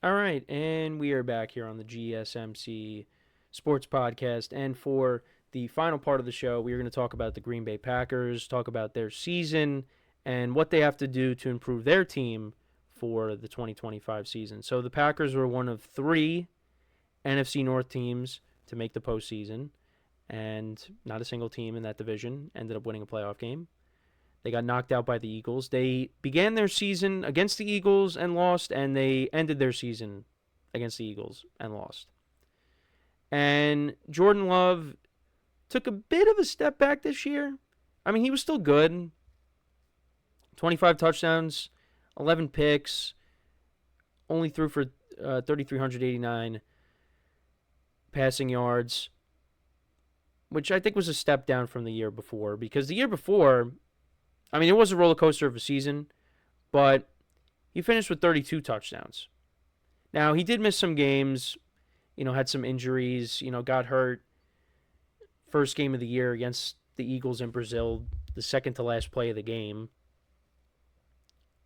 All right, and we are back here on the GSMC Sports Podcast. And for the final part of the show, we are going to talk about the Green Bay Packers, talk about their season, and what they have to do to improve their team for the 2025 season. So the Packers were one of three NFC North teams to make the postseason, and not a single team in that division ended up winning a playoff game. They got knocked out by the Eagles. They began their season against the Eagles and lost, and they ended their season against the Eagles and lost. And Jordan Love took a bit of a step back this year. I mean, he was still good. 25 touchdowns, 11 picks, only threw for 3,389 passing yards, which I think was a step down from the year before, because the year before, I mean, it was a roller coaster of a season, but he finished with 32 touchdowns. Now, he did miss some games, had some injuries, got hurt first game of the year against the Eagles in Brazil, the second to last play of the game.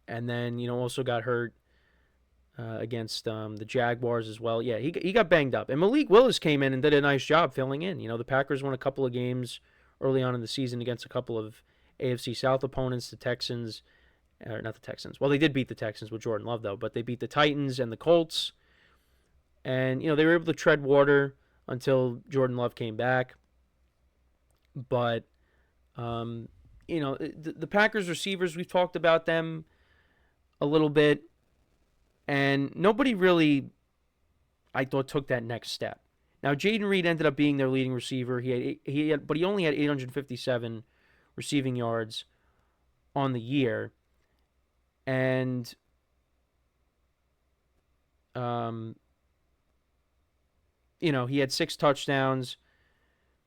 And then, also got hurt against the Jaguars as well. Yeah, he got banged up. And Malik Willis came in and did a nice job filling in. The Packers won a couple of games early on in the season against a couple of AFC South opponents, the Texans, not the Texans. Well, they did beat the Texans with Jordan Love, though, but they beat the Titans and the Colts. And, they were able to tread water until Jordan Love came back. But, the Packers receivers, we've talked about them a little bit. And nobody really, I thought, took that next step. Now, Jaden Reed ended up being their leading receiver. But he only had 857 receiving yards on the year. And he had 6 touchdowns.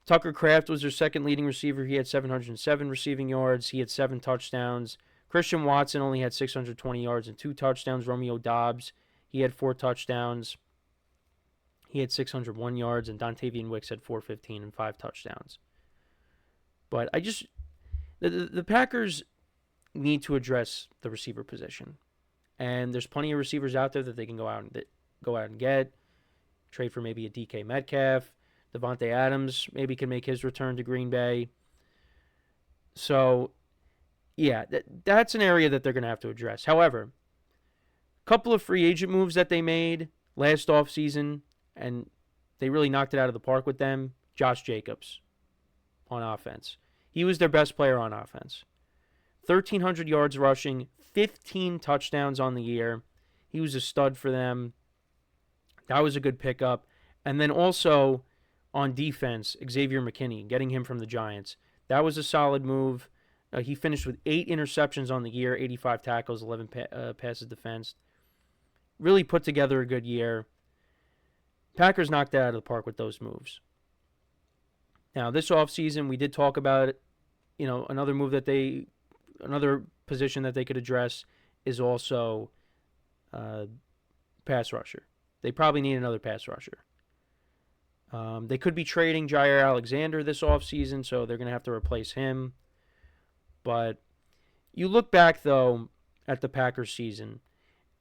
Tucker Kraft was their second leading receiver. He had 707 receiving yards. He had 7 touchdowns. Christian Watson only had 620 yards and 2 touchdowns. Romeo Doubs, he had 4 touchdowns. He had 601 yards, and Dontavian Wicks had 415 and 5 touchdowns. But the Packers need to address the receiver position, and there's plenty of receivers out there that they can go out and get. Trade for maybe a DK Metcalf. Devontae Adams maybe can make his return to Green Bay. So, yeah, that's an area that they're going to have to address. However, a couple of free agent moves that they made last offseason, and they really knocked it out of the park with them. Josh Jacobs on offense. He was their best player on offense. 1,300 yards rushing, 15 touchdowns on the year. He was a stud for them. That was a good pickup. And then also on defense, Xavier McKinney, getting him from the Giants. That was a solid move. He finished with 8 interceptions on the year, 85 tackles, 11 passes defensed. Really put together a good year. Packers knocked it out of the park with those moves. Now, this offseason, we did talk about it. Another another position that they could address is also pass rusher. They probably need another pass rusher. They could be trading Jair Alexander this offseason, so they're going to have to replace him. But you look back, though, at the Packers season,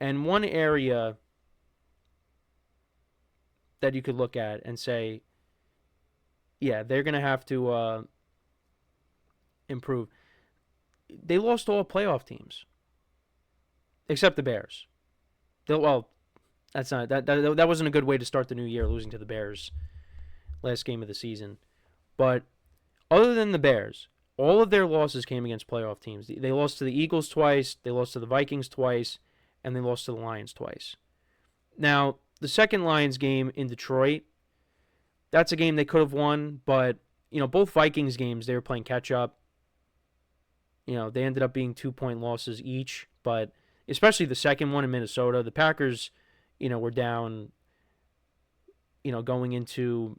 and one area that you could look at and say, yeah, they're going to have to improve. They lost all playoff teams, except the Bears. That's not that wasn't a good way to start the new year, losing to the Bears last game of the season. But other than the Bears, all of their losses came against playoff teams. They lost to the Eagles twice, they lost to the Vikings twice, and they lost to the Lions twice. Now, the second Lions game in Detroit, that's a game they could have won, but both Vikings games they were playing catch up. They ended up being 2-point losses each, but especially the second one in Minnesota, the Packers, were down, going into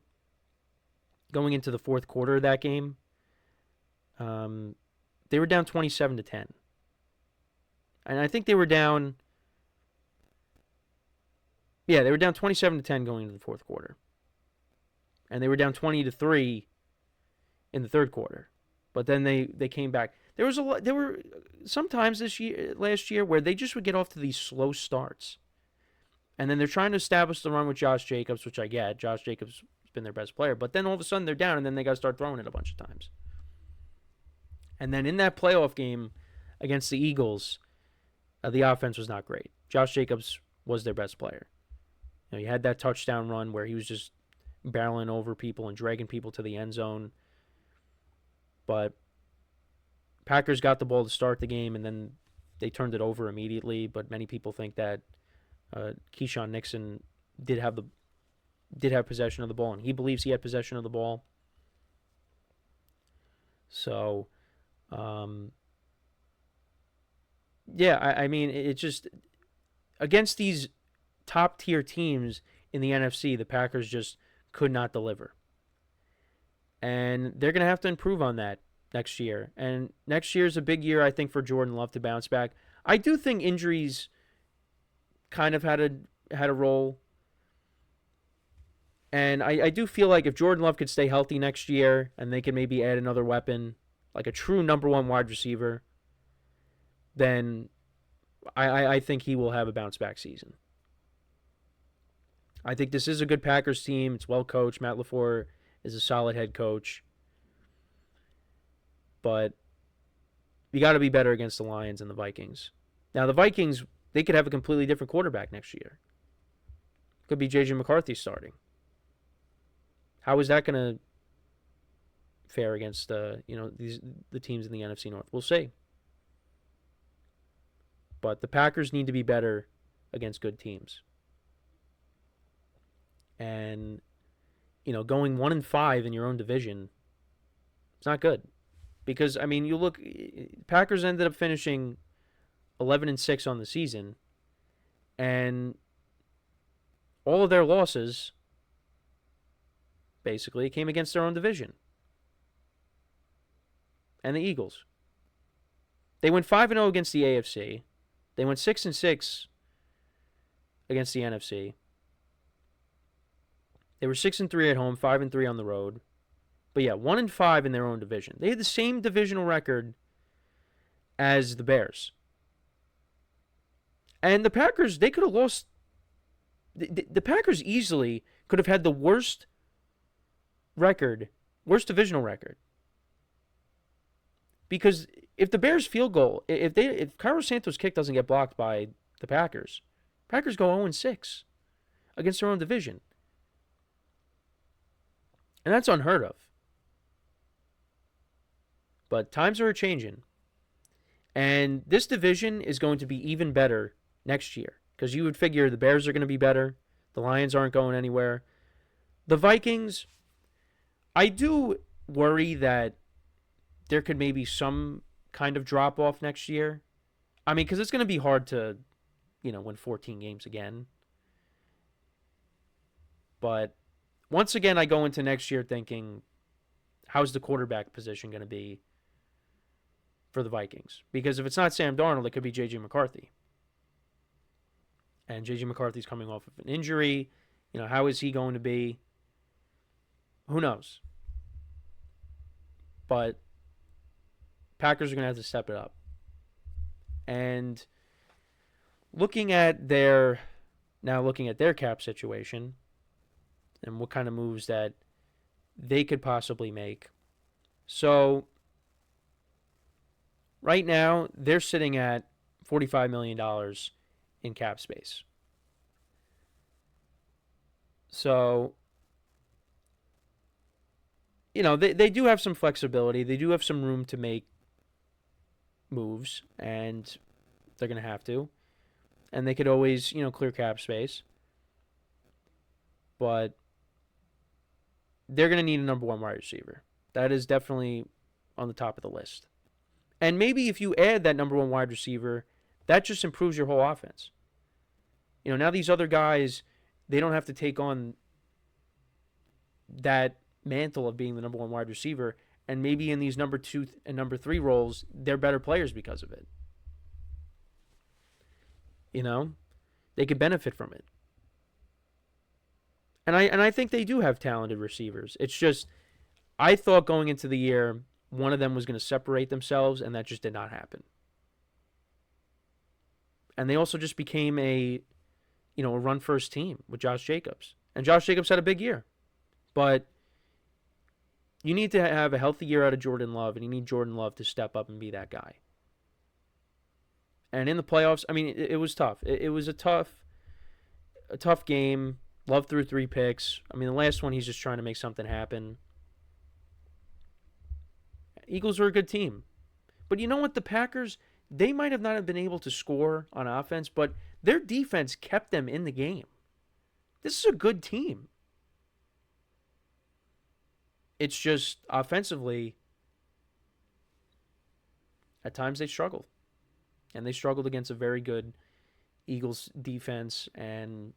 the fourth quarter of that game. They were down 27-10. And I think they were down, they were down 27-10 going into the fourth quarter. And they were down 20-3 in the third quarter. But then they came back. There were sometimes last year where they just would get off to these slow starts. And then they're trying to establish the run with Josh Jacobs, which I get. Josh Jacobs has been their best player. But then all of a sudden they're down, and then they got to start throwing it a bunch of times. And then in that playoff game against the Eagles, the offense was not great. Josh Jacobs was their best player. He had that touchdown run where he was just barreling over people and dragging people to the end zone. But Packers got the ball to start the game, and then they turned it over immediately. But many people think that Keyshawn Nixon did have possession of the ball, and he believes he had possession of the ball. So, yeah, I mean, it's just against these top-tier teams in the NFC, the Packers just could not deliver. And they're going to have to improve on that next year. And next year is a big year, I think, for Jordan Love to bounce back. I do think injuries kind of had a role. And I do feel like if Jordan Love could stay healthy next year and they could maybe add another weapon, like a true number one wide receiver, then I think he will have a bounce-back season. I think this is a good Packers team. It's well coached. Matt LaFleur is a solid head coach. But you got to be better against the Lions and the Vikings. Now, the Vikings, they could have a completely different quarterback next year. Could be J.J. McCarthy starting. How is that going to fare against the teams in the NFC North? We'll see. But the Packers need to be better against good teams. And, going 1-5 in your own division, it's not good. Because, I mean, you look, Packers ended up finishing 11-6 on the season. And all of their losses, basically, came against their own division. And the Eagles. They went 5-0 against the AFC. They went 6-6 against the NFC. They were 6-3 at home, 5-3 on the road. But yeah, 1-5 in their own division. They had the same divisional record as the Bears. And the Packers, they could have lost. The Packers easily could have had the worst divisional record. Because if the Bears field goal, if Carlos Santos' kick doesn't get blocked by the Packers go 0-6 against their own division. And that's unheard of. But times are changing. And this division is going to be even better next year. Because you would figure the Bears are going to be better. The Lions aren't going anywhere. The Vikings, I do worry that there could maybe some kind of drop-off next year. I mean, because it's going to be hard to, win 14 games again. But once again, I go into next year thinking, how's the quarterback position going to be for the Vikings? Because if it's not Sam Darnold, it could be J.J. McCarthy. And J.J. McCarthy's coming off of an injury. How is he going to be? Who knows? But Packers are going to have to step it up. And looking at their cap situation and what kind of moves that they could possibly make. So right now, they're sitting at $45 million in cap space. So, they do have some flexibility. They do have some room to make moves, and they're going to have to. And they could always, clear cap space. But they're going to need a number one wide receiver. That is definitely on the top of the list. And maybe if you add that number one wide receiver, that just improves your whole offense. Now these other guys, they don't have to take on that mantle of being the number one wide receiver. And maybe in these number 2 and number 3 roles, they're better players because of it. They could benefit from it. And I think they do have talented receivers. It's just, I thought going into the year, one of them was going to separate themselves, and that just did not happen. And they also just became a a run first team with Josh Jacobs. And Josh Jacobs had a big year. But you need to have a healthy year out of Jordan Love, and you need Jordan Love to step up and be that guy. And in the playoffs, I mean, it was tough. It was a tough game. Love threw 3 picks. I mean, the last one, he's just trying to make something happen. Eagles are a good team. But you know what? The Packers, they might have not have been able to score on offense, but their defense kept them in the game. This is a good team. It's just offensively, at times they struggled. And they struggled against a very good Eagles defense. And,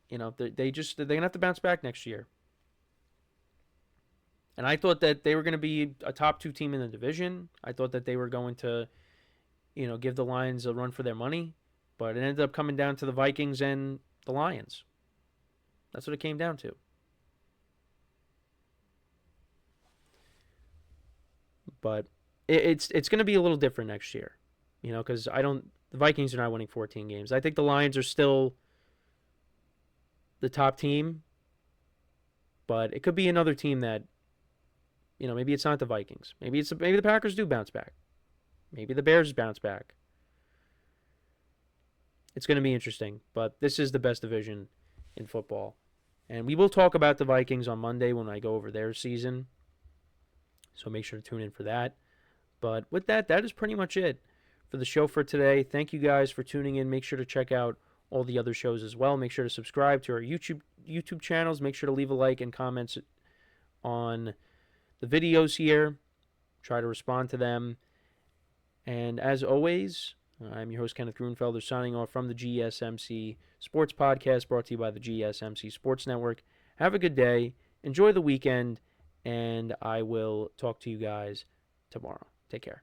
they're going to have to bounce back next year. And I thought that they were going to be a top 2 team in the division. I thought that they were going to, give the Lions a run for their money. But it ended up coming down to the Vikings and the Lions. That's what it came down to. But it's going to be a little different next year, because the Vikings are not winning 14 games. I think the Lions are still the top team, but it could be another team that, maybe it's not the Vikings. Maybe the Packers do bounce back. Maybe the Bears bounce back. It's going to be interesting, but this is the best division in football. And we will talk about the Vikings on Monday when I go over their season. So make sure to tune in for that. But with that is pretty much it for the show for today. Thank you guys for tuning in. Make sure to check out all the other shows as well. Make sure to subscribe to our YouTube channels. Make sure to leave a like and comments on the videos here. Try to respond to them. And as always, I'm your host, Kenneth Grunfelder, signing off from the GSMC Sports Podcast, brought to you by the GSMC Sports Network. Have a good day. Enjoy the weekend. And I will talk to you guys tomorrow. Take care.